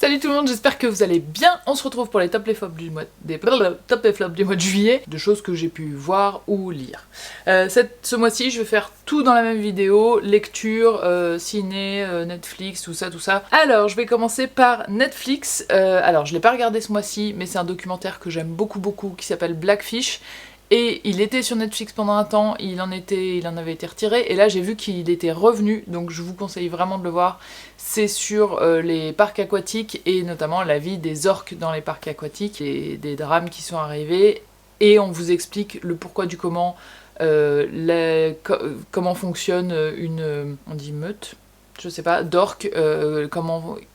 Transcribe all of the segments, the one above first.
Salut tout le monde, j'espère que vous allez bien. On se retrouve pour les top et flops du mois de juillet, de choses que j'ai pu voir ou lire. Ce mois-ci, je vais faire tout dans la même vidéo, lecture, ciné, Netflix, tout ça. Alors, je vais commencer par Netflix. Alors, je l'ai pas regardé ce mois-ci, mais c'est un documentaire que j'aime beaucoup, qui s'appelle Blackfish. Et il était sur Netflix pendant un temps, il en avait été retiré, et là j'ai vu qu'il était revenu, donc je vous conseille vraiment de le voir. C'est sur les parcs aquatiques, et notamment la vie des orques dans les parcs aquatiques, et des drames qui sont arrivés, et on vous explique le pourquoi du comment, comment fonctionne on dit meute, je sais pas, d'orques,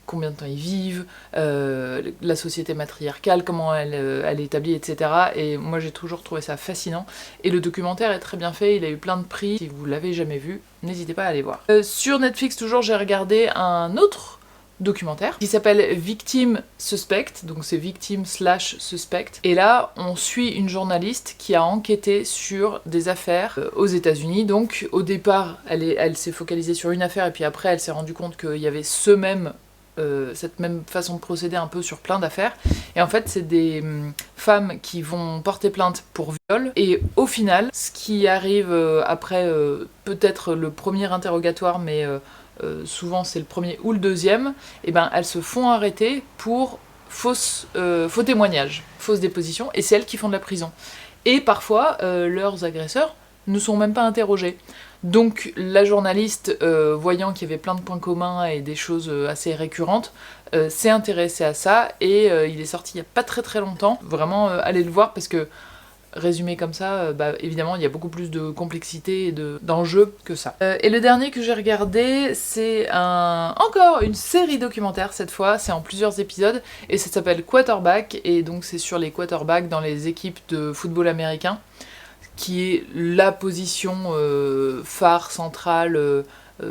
combien de temps ils vivent, la société matriarcale, comment elle est établie, etc. Et moi j'ai toujours trouvé ça fascinant. Et le documentaire est très bien fait, il a eu plein de prix. Si vous l'avez jamais vu, n'hésitez pas à aller voir. Sur Netflix toujours, j'ai regardé un autre documentaire qui s'appelle Victim Suspect, donc c'est victime/suspect. Et là, on suit une journaliste qui a enquêté sur des affaires aux États-Unis. Donc au départ, elle s'est focalisée sur une affaire et puis après, elle s'est rendue compte qu'il y avait cette même façon de procéder un peu sur plein d'affaires. Et en fait, c'est des femmes qui vont porter plainte pour viol. Et au final, ce qui arrive après peut-être le premier interrogatoire, mais souvent c'est le premier ou le deuxième, et ben elles se font arrêter pour faux témoignage, fausse déposition, et c'est elles qui font de la prison. Et parfois, leurs agresseurs ne sont même pas interrogés. Donc la journaliste, voyant qu'il y avait plein de points communs et des choses assez récurrentes, s'est intéressée à ça, et il est sorti il n'y a pas très longtemps. Vraiment, allez le voir, parce que résumé comme ça, évidemment, il y a beaucoup plus de complexité et d'enjeux que ça. Et le dernier que j'ai regardé, c'est encore une série documentaire cette fois, c'est en plusieurs épisodes, et ça s'appelle Quarterback, et donc c'est sur les quarterbacks dans les équipes de football américain, qui est la position phare, centrale,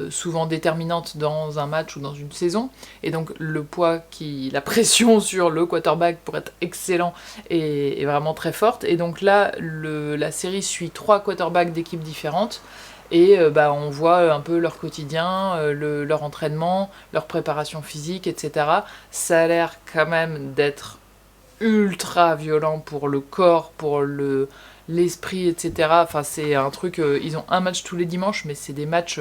souvent déterminante dans un match ou dans une saison, et donc la pression sur le quarterback pour être excellent est vraiment très forte. Et donc là, la série suit 3 quarterbacks d'équipes différentes, et on voit un peu leur quotidien, leur entraînement, leur préparation physique, etc. Ça a l'air quand même d'être ultra violent pour le corps, pour l'esprit, etc. Enfin, c'est un truc, ils ont un match tous les dimanches, mais c'est des matchs,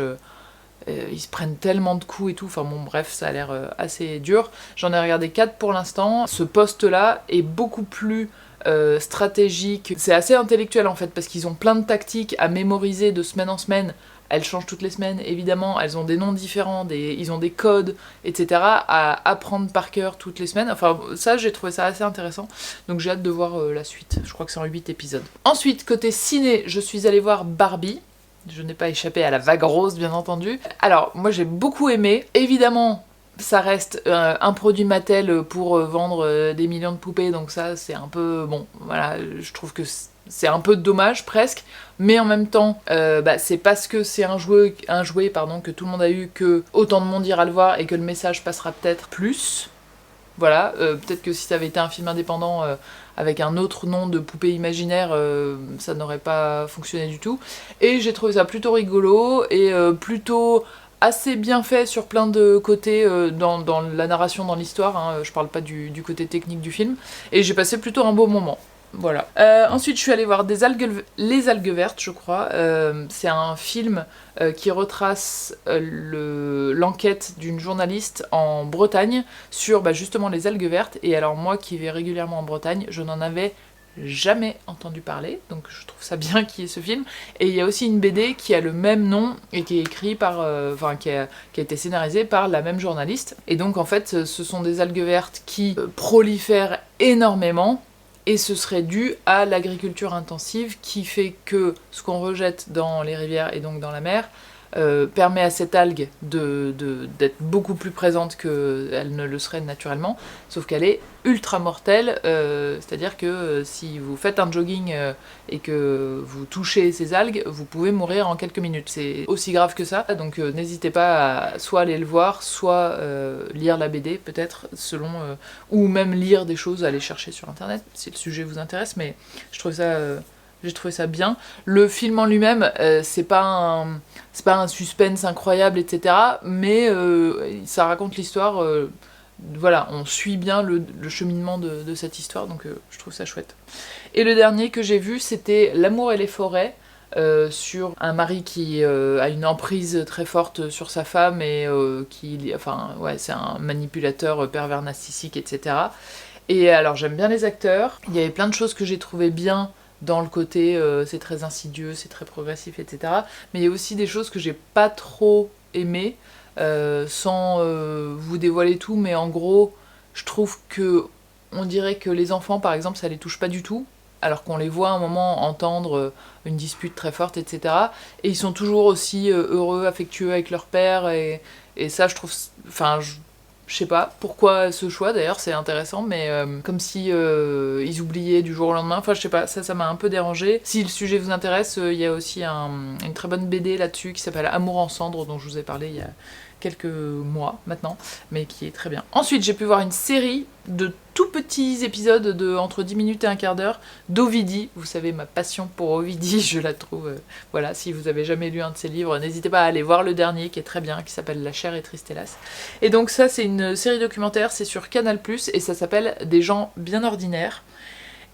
ils se prennent tellement de coups et tout, enfin bon bref, ça a l'air assez dur. J'en ai regardé 4 pour l'instant. Ce poste-là est beaucoup plus stratégique, c'est assez intellectuel en fait, parce qu'ils ont plein de tactiques à mémoriser de semaine en semaine. Elles changent toutes les semaines, évidemment, elles ont des noms différents, ils ont des codes, etc. à apprendre par cœur toutes les semaines. Enfin, ça, j'ai trouvé ça assez intéressant, donc j'ai hâte de voir la suite. Je crois que c'est en 8 épisodes. Ensuite, côté ciné, je suis allée voir Barbie. Je n'ai pas échappé à la vague rose, bien entendu. Alors, moi j'ai beaucoup aimé. Évidemment, ça reste un produit Mattel pour vendre des millions de poupées, donc ça c'est un peu... Bon, voilà, je trouve que c'est un peu dommage presque, mais en même temps, c'est parce que c'est un jouet que tout le monde a eu, que autant de monde ira le voir et que le message passera peut-être plus. Voilà, peut-être que si ça avait été un film indépendant avec un autre nom de poupée imaginaire, ça n'aurait pas fonctionné du tout. Et j'ai trouvé ça plutôt rigolo et plutôt assez bien fait sur plein de côtés dans la narration, dans l'histoire, hein, je parle pas du côté technique du film. Et j'ai passé plutôt un beau moment. Voilà. Ensuite, je suis allée voir Les Algues Vertes, je crois. C'est un film qui retrace l'enquête d'une journaliste en Bretagne sur justement les algues vertes. Et alors moi qui vais régulièrement en Bretagne, je n'en avais jamais entendu parler, donc je trouve ça bien qu'il y ait ce film. Et il y a aussi une BD qui a le même nom et qui est écrit qui a été scénarisée par la même journaliste. Et donc en fait, ce sont des algues vertes qui prolifèrent énormément. Et ce serait dû à l'agriculture intensive qui fait que ce qu'on rejette dans les rivières et donc dans la mer permet à cette algue d'être beaucoup plus présente qu'elle ne le serait naturellement, sauf qu'elle est ultra mortelle, c'est-à-dire que si vous faites un jogging et que vous touchez ces algues, vous pouvez mourir en quelques minutes. C'est aussi grave que ça, donc n'hésitez pas à soit aller le voir, soit lire la BD peut-être, selon ou même lire des choses à aller chercher sur internet si le sujet vous intéresse, mais je trouve ça... J'ai trouvé ça bien. Le film en lui-même, c'est pas un suspense incroyable, etc. Mais ça raconte l'histoire voilà, on suit bien le cheminement de cette histoire, donc je trouve ça chouette. Et le dernier que j'ai vu, c'était L'amour et les forêts, sur un mari qui a une emprise très forte sur sa femme et c'est un manipulateur pervers narcissique, etc. Et alors j'aime bien les acteurs, il y avait plein de choses que j'ai trouvées bien dans le côté c'est très insidieux, c'est très progressif, etc. Mais il y a aussi des choses que j'ai pas trop aimées, sans vous dévoiler tout, mais en gros, je trouve que on dirait que les enfants, par exemple, ça les touche pas du tout, alors qu'on les voit à un moment entendre une dispute très forte, etc. Et ils sont toujours aussi heureux, affectueux avec leur père, et ça, je trouve... Enfin, je sais pas pourquoi ce choix, d'ailleurs, c'est intéressant, mais comme si ils oubliaient du jour au lendemain. Enfin, je sais pas, ça m'a un peu dérangé. Si le sujet vous intéresse, il y a aussi une très bonne BD là-dessus qui s'appelle Amour en cendres, dont je vous ai parlé il y a quelques mois maintenant, mais qui est très bien. Ensuite, j'ai pu voir une série de tout petits épisodes de entre 10 minutes et un quart d'heure d'Ovidie. Vous savez, ma passion pour Ovidie, je la trouve... voilà, si vous avez jamais lu un de ses livres, n'hésitez pas à aller voir le dernier, qui est très bien, qui s'appelle La chair est triste hélas. Et donc ça, c'est une série documentaire, c'est sur Canal+, et ça s'appelle Des gens bien ordinaires.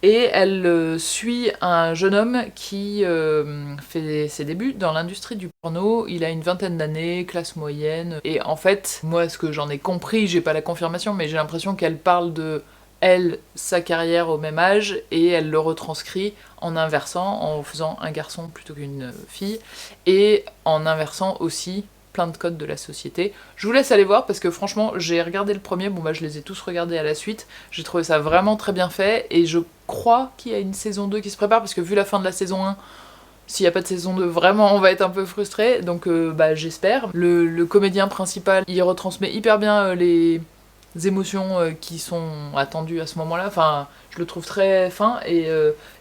Et elle suit un jeune homme qui fait ses débuts dans l'industrie du porno. Il a une vingtaine d'années, classe moyenne. Et en fait, moi, ce que j'en ai compris, j'ai pas la confirmation, mais j'ai l'impression qu'elle parle de elle, sa carrière au même âge, et elle le retranscrit en inversant, en faisant un garçon plutôt qu'une fille, et en inversant aussi plein de codes de la société. Je vous laisse aller voir parce que franchement, j'ai regardé le premier, je les ai tous regardés à la suite, j'ai trouvé ça vraiment très bien fait, et je crois qu'il y a une saison 2 qui se prépare, parce que vu la fin de la saison 1, s'il n'y a pas de saison 2, vraiment on va être un peu frustré, donc j'espère. Le comédien principal, il retransmet hyper bien les émotions qui sont attendues à ce moment-là, enfin je le trouve très fin, et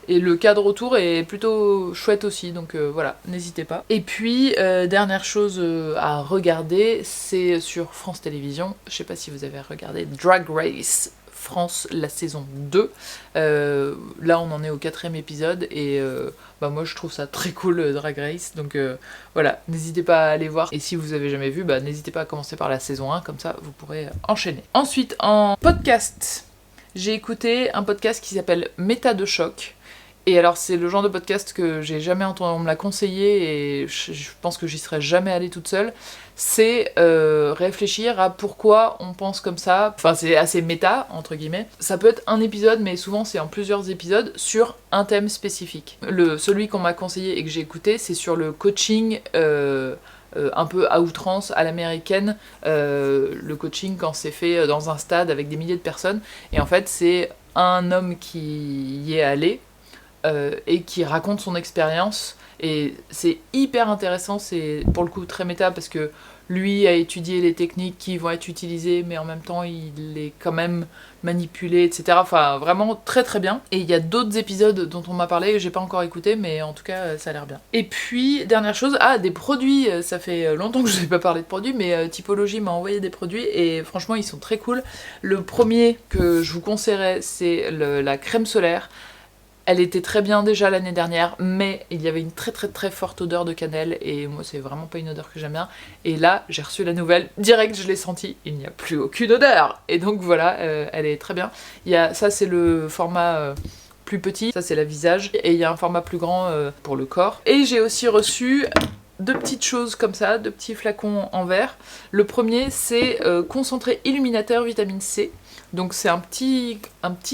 le cadre autour est plutôt chouette aussi, donc voilà, n'hésitez pas. Et puis, dernière chose à regarder, c'est sur France Télévisions, je sais pas si vous avez regardé Drag Race France, la saison 2. Là on en est au 4e épisode, et moi je trouve ça très cool, Drag Race, donc voilà, n'hésitez pas à aller voir, et si vous avez jamais vu, n'hésitez pas à commencer par la saison 1, comme ça vous pourrez enchaîner. Ensuite, en podcast, j'ai écouté un podcast qui s'appelle Méta de choc. Et alors c'est le genre de podcast que j'ai jamais entendu, on me l'a conseillé et je pense que j'y serais jamais allée toute seule. C'est réfléchir à pourquoi on pense comme ça, enfin c'est assez méta entre guillemets. Ça peut être un épisode, mais souvent c'est en plusieurs épisodes sur un thème spécifique. Celui qu'on m'a conseillé et que j'ai écouté, c'est sur le coaching un peu à outrance, à l'américaine, le coaching quand c'est fait dans un stade avec des milliers de personnes, et en fait c'est un homme qui y est allé, et qui raconte son expérience, et c'est hyper intéressant, c'est pour le coup très méta parce que lui a étudié les techniques qui vont être utilisées, mais en même temps il est quand même manipulé, etc. Enfin vraiment très très bien. Et il y a d'autres épisodes dont on m'a parlé que j'ai pas encore écouté, mais en tout cas ça a l'air bien. Et puis dernière chose, des produits, ça fait longtemps que je n'ai pas parlé de produits, mais Typologie m'a envoyé des produits et franchement ils sont très cool. Le premier que je vous conseillerais, c'est la crème solaire. Elle était très bien déjà l'année dernière, mais il y avait une très très très forte odeur de cannelle, et moi c'est vraiment pas une odeur que j'aime bien. Et là, j'ai reçu la nouvelle, direct je l'ai senti, il n'y a plus aucune odeur. Et donc voilà, elle est très bien. Ça c'est le format plus petit, ça c'est la visage, et il y a un format plus grand pour le corps. Et j'ai aussi reçu deux petites choses comme ça, deux petits flacons en verre. Le premier c'est concentré illuminateur vitamine C. Donc c'est un petit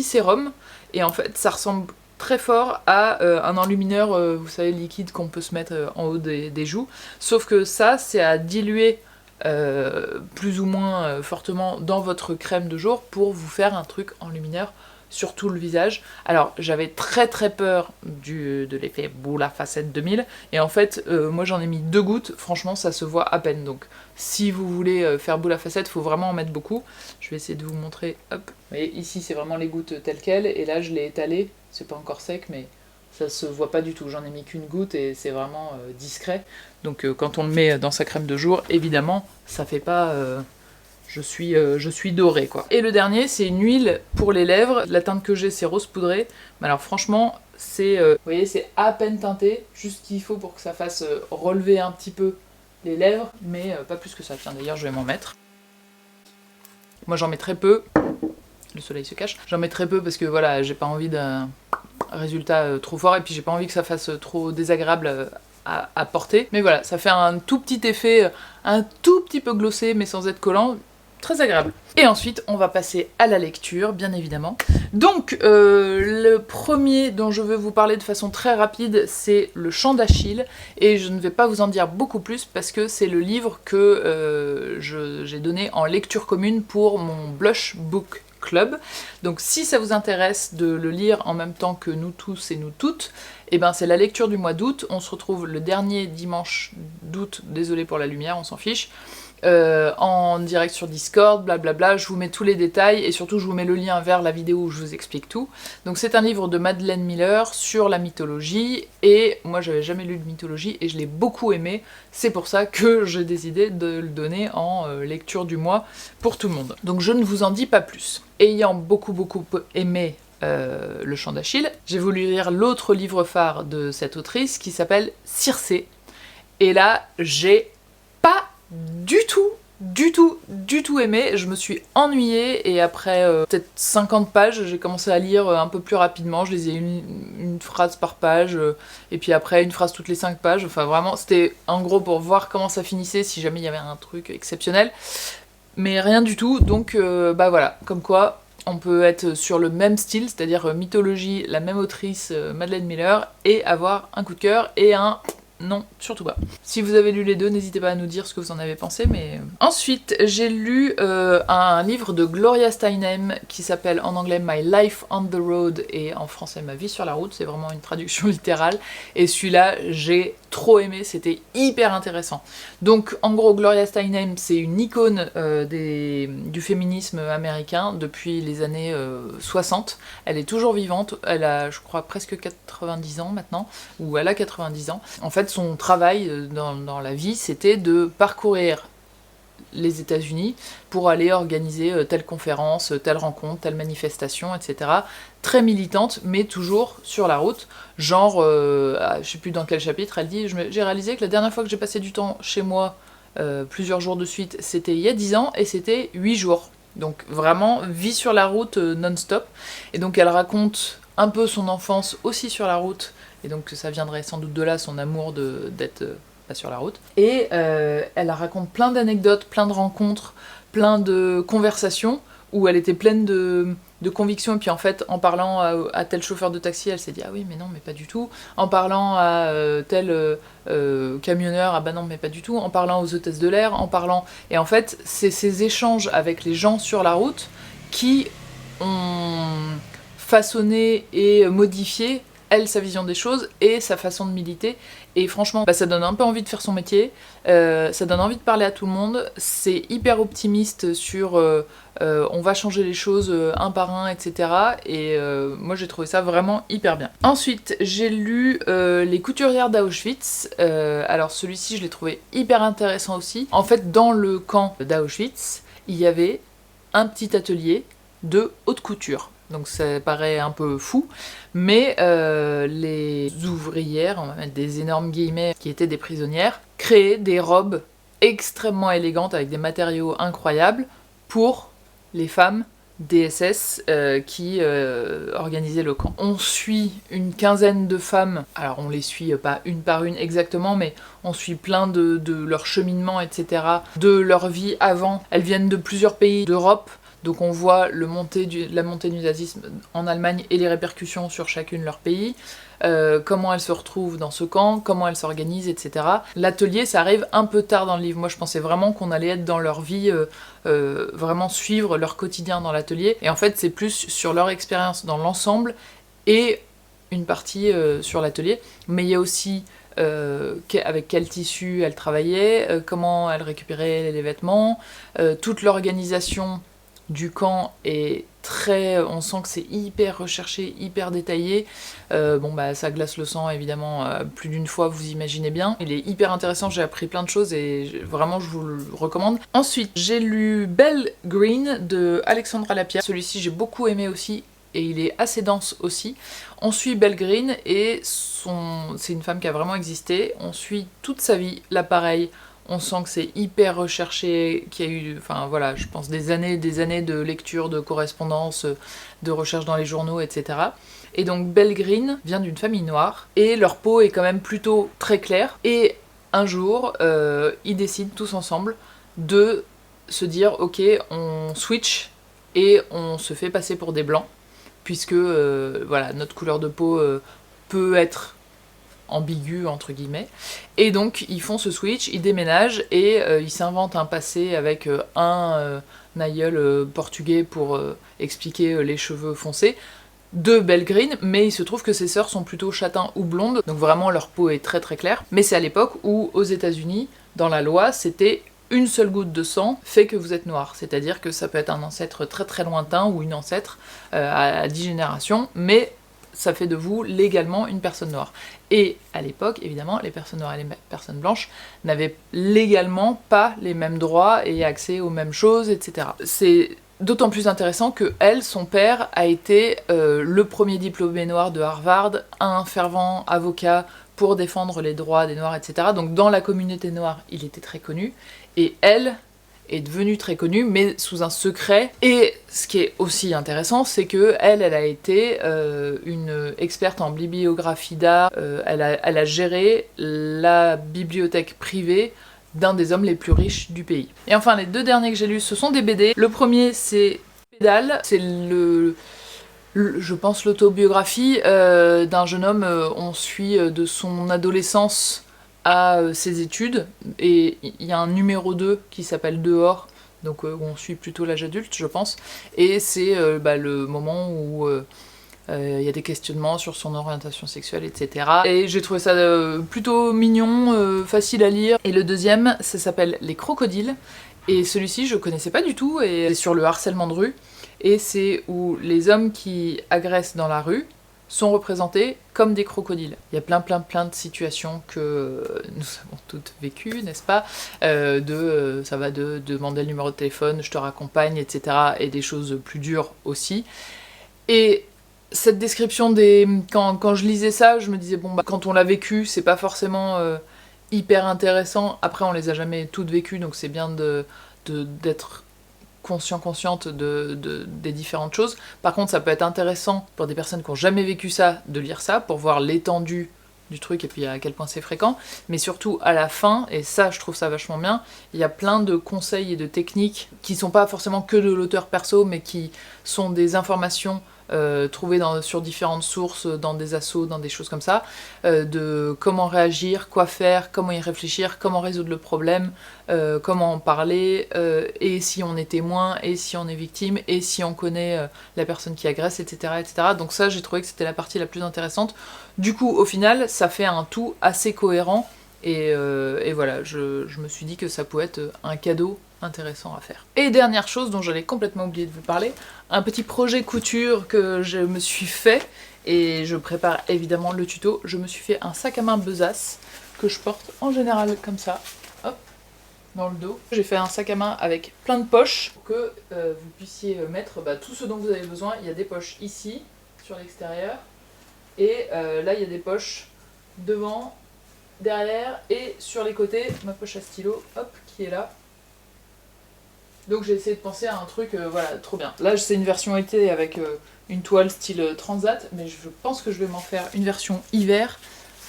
sérum, et en fait ça ressemble très fort à un enlumineur, vous savez, liquide qu'on peut se mettre en haut des joues, sauf que ça, c'est à diluer plus ou moins fortement dans votre crème de jour pour vous faire un truc enlumineur sur tout le visage. Alors j'avais très très peur de l'effet boule à facette 2000, et en fait moi j'en ai mis 2 gouttes, franchement ça se voit à peine, donc si vous voulez faire boule à facette, faut vraiment en mettre beaucoup. Je vais essayer de vous montrer, hop. Vous voyez, ici c'est vraiment les gouttes telles quelles, et là je l'ai étalé, c'est pas encore sec, mais ça se voit pas du tout, j'en ai mis qu'une goutte et c'est vraiment discret. Donc quand on le met dans sa crème de jour, évidemment, ça fait pas... je suis dorée quoi. Et le dernier, c'est une huile pour les lèvres. La teinte que j'ai, c'est rose poudré. Mais alors franchement, c'est, vous voyez, c'est à peine teinté, juste ce qu'il faut pour que ça fasse relever un petit peu les lèvres, mais pas plus que ça. Tiens, d'ailleurs, je vais m'en mettre. Moi j'en mets très peu, le soleil se cache, j'en mets très peu parce que voilà, j'ai pas envie d'un résultat trop fort et puis j'ai pas envie que ça fasse trop désagréable à porter. Mais voilà, ça fait un tout petit effet, un tout petit peu glossé mais sans être collant, très agréable. Et ensuite, on va passer à la lecture, bien évidemment. Donc, le premier dont je veux vous parler de façon très rapide, c'est Le Chant d'Achille, et je ne vais pas vous en dire beaucoup plus parce que c'est le livre que j'ai donné en lecture commune pour mon Blush Book Club. Donc si ça vous intéresse de le lire en même temps que nous tous et nous toutes, et ben c'est la lecture du mois d'août. On se retrouve le dernier dimanche d'août, désolé pour la lumière, on s'en fiche, en direct sur Discord, blablabla, je vous mets tous les détails et surtout je vous mets le lien vers la vidéo où je vous explique tout. Donc c'est un livre de Madeleine Miller sur la mythologie et moi j'avais jamais lu de mythologie et je l'ai beaucoup aimé, c'est pour ça que j'ai décidé de le donner en lecture du mois pour tout le monde. Donc je ne vous en dis pas plus. Ayant beaucoup aimé Le Chant d'Achille, j'ai voulu lire l'autre livre phare de cette autrice qui s'appelle Circé et là j'ai pas du tout aimé, je me suis ennuyée et après peut-être 50 pages, j'ai commencé à lire un peu plus rapidement, je lisais une phrase par page et puis après une phrase toutes les 5 pages, enfin vraiment c'était en gros pour voir comment ça finissait si jamais il y avait un truc exceptionnel, mais rien du tout, donc bah voilà, comme quoi on peut être sur le même style, c'est-à-dire mythologie, la même autrice, Madeleine Miller, et avoir un coup de cœur et un... Non, surtout pas. Si vous avez lu les deux, n'hésitez pas à nous dire ce que vous en avez pensé, mais... Ensuite, j'ai lu un livre de Gloria Steinem qui s'appelle en anglais My Life on the Road et en français Ma vie sur la route, c'est vraiment une traduction littérale. Et celui-là, j'ai trop aimé, c'était hyper intéressant. Donc, en gros, Gloria Steinem, c'est une icône du féminisme américain depuis les années 60. Elle est toujours vivante, elle a, je crois, presque 90 ans maintenant, ou elle a 90 ans. En fait, son travail dans la vie, c'était de parcourir les États-Unis pour aller organiser telle conférence, telle rencontre, telle manifestation, etc. Très militante, mais toujours sur la route. Genre, je sais plus dans quel chapitre, elle dit « J'ai réalisé que la dernière fois que j'ai passé du temps chez moi, plusieurs jours de suite, c'était il y a 10 ans, et c'était 8 jours. » Donc vraiment, vie sur la route non-stop. Et donc elle raconte un peu son enfance aussi sur la route, et donc ça viendrait sans doute de là, son amour d'être pas sur la route. Et elle raconte plein d'anecdotes, plein de rencontres, plein de conversations, où elle était pleine de convictions, et puis en fait, en parlant à tel chauffeur de taxi, elle s'est dit « Ah oui, mais non, mais pas du tout », en parlant à tel camionneur « Ah bah non, mais pas du tout », en parlant aux hôtesses de l'air, en parlant... Et en fait, c'est ces échanges avec les gens sur la route qui ont façonné et modifié elle, sa vision des choses et sa façon de militer. Et franchement, bah, ça donne un peu envie de faire son métier, ça donne envie de parler à tout le monde, c'est hyper optimiste sur on va changer les choses un par un, etc. Et moi j'ai trouvé ça vraiment hyper bien. Ensuite, j'ai lu Les couturières d'Auschwitz. Alors celui-ci, je l'ai trouvé hyper intéressant aussi. En fait, dans le camp d'Auschwitz, il y avait un petit atelier de haute couture. Donc ça paraît un peu fou, mais les ouvrières, on va mettre des énormes guillemets, qui étaient des prisonnières, créaient des robes extrêmement élégantes avec des matériaux incroyables pour les femmes des SS qui organisaient le camp. On suit une quinzaine de femmes, alors on les suit pas une par une exactement, mais on suit plein de leur cheminement, etc., de leur vie avant. Elles viennent de plusieurs pays d'Europe. Donc on voit la montée du nazisme en Allemagne et les répercussions sur chacune de leurs pays, comment elles se retrouvent dans ce camp, comment elles s'organisent, etc. L'atelier, ça arrive un peu tard dans le livre. Moi, je pensais vraiment qu'on allait être dans leur vie, vraiment suivre leur quotidien dans l'atelier. Et en fait, c'est plus sur leur expérience dans l'ensemble et une partie sur l'atelier. Mais il y a aussi... avec quel tissu elles travaillaient, comment elles récupéraient les vêtements, toute l'organisation du camp est très... on sent que c'est hyper recherché, hyper détaillé. Bon bah ça glace le sang évidemment plus d'une fois, vous imaginez bien. Il est hyper intéressant, j'ai appris plein de choses et vraiment je vous le recommande. Ensuite, j'ai lu Belle Green de Alexandra Lapierre. Celui-ci j'ai beaucoup aimé aussi et il est assez dense aussi. On suit Belle Green et c'est une femme qui a vraiment existé. On suit toute sa vie, là pareil. on sent que c'est hyper recherché, qu'il y a eu, enfin voilà, je pense des années de lecture, de correspondance, de recherche dans les journaux, etc. Et donc Belle Green vient d'une famille noire, et leur peau est quand même plutôt très claire, et un jour, ils décident tous ensemble de se dire ok, on switch et on se fait passer pour des blancs, puisque voilà, notre couleur de peau peut être ambiguë entre guillemets, et donc ils font ce switch, ils déménagent et ils s'inventent un passé avec un aïeul portugais pour expliquer les cheveux foncés de Belle Green, mais il se trouve que ses sœurs sont plutôt châtains ou blondes, donc vraiment leur peau est très très claire, mais c'est à l'époque où aux États-Unis, dans la loi, c'était une seule goutte de sang fait que vous êtes noir, c'est-à-dire que ça peut être un ancêtre très très lointain ou une ancêtre à 10 générations, mais ça fait de vous légalement une personne noire. Et à l'époque, évidemment, les personnes noires et les personnes blanches n'avaient légalement pas les mêmes droits et accès aux mêmes choses, etc. C'est d'autant plus intéressant que elle, son père, a été le premier diplômé noir de Harvard, un fervent avocat pour défendre les droits des noirs, etc. Donc dans la communauté noire, il était très connu, et elle est devenue très connue, mais sous un secret. Et ce qui est aussi intéressant, c'est que elle a été une experte en bibliographie d'art, elle a géré la bibliothèque privée d'un des hommes les plus riches du pays. Et enfin, les deux derniers que j'ai lus, ce sont des BD. Le premier, c'est Pédale, c'est je pense l'autobiographie d'un jeune homme, on suit de son adolescence à ses études, et il y a un numéro 2 qui s'appelle Dehors, donc où on suit plutôt l'âge adulte, je pense, et c'est le moment où il y a des questionnements sur son orientation sexuelle, etc. Et j'ai trouvé ça plutôt mignon, facile à lire. Et le deuxième, ça s'appelle Les Crocodiles, et celui-ci je connaissais pas du tout, et c'est sur le harcèlement de rue, et c'est où les hommes qui agressent dans la rue sont représentés comme des crocodiles. Il y a plein de situations que nous avons toutes vécues, n'est-ce pas, ça va de demander le numéro de téléphone, je te raccompagne, etc. et des choses plus dures aussi. Et cette description quand je lisais ça, je me disais, bon, quand on l'a vécu, c'est pas forcément hyper intéressant. Après, on les a jamais toutes vécues, donc c'est bien d'être consciente des différentes choses. Par contre, ça peut être intéressant pour des personnes qui n'ont jamais vécu ça, de lire ça, pour voir l'étendue du truc et puis à quel point c'est fréquent. Mais surtout, à la fin, et ça, je trouve ça vachement bien, il y a plein de conseils et de techniques qui sont pas forcément que de l'auteur perso, mais qui sont des informations trouvées sur différentes sources, dans des assos, dans des choses comme ça, de comment réagir, quoi faire, comment y réfléchir, comment résoudre le problème, comment en parler, et si on est témoin, et si on est victime, et si on connaît la personne qui agresse, etc., etc. Donc ça, j'ai trouvé que c'était la partie la plus intéressante. Du coup, au final, ça fait un tout assez cohérent, et voilà, je me suis dit que ça pouvait être un cadeau intéressant à faire. Et dernière chose dont j'allais complètement oublier de vous parler, un petit projet couture que je me suis fait, et je prépare évidemment le tuto. Je me suis fait un sac à main besace que je porte en général comme ça, hop, dans le dos. J'ai fait un sac à main avec plein de poches pour que vous puissiez mettre tout ce dont vous avez besoin. Il y a des poches ici, sur l'extérieur, et là il y a des poches devant, derrière et sur les côtés. Ma poche à stylo, hop, qui est là. Donc j'ai essayé de penser à un truc, voilà, trop bien. Là c'est une version été avec une toile style transat, mais je pense que je vais m'en faire une version hiver.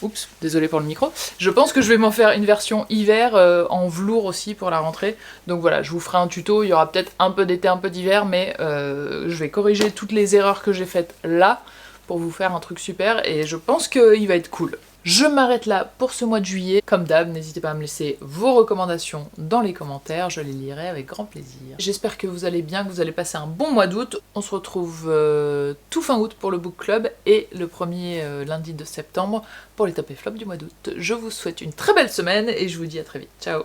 Oups, désolé pour le micro. Je pense que je vais m'en faire une version hiver en velours aussi pour la rentrée. Donc voilà, je vous ferai un tuto, il y aura peut-être un peu d'été, un peu d'hiver, mais je vais corriger toutes les erreurs que j'ai faites là pour vous faire un truc super, et je pense qu'il va être cool. Je m'arrête là pour ce mois de juillet. Comme d'hab, n'hésitez pas à me laisser vos recommandations dans les commentaires, je les lirai avec grand plaisir. J'espère que vous allez bien, que vous allez passer un bon mois d'août. On se retrouve tout fin août pour le book club et le premier lundi de septembre pour les top et flop du mois d'août. Je vous souhaite une très belle semaine et je vous dis à très vite. Ciao!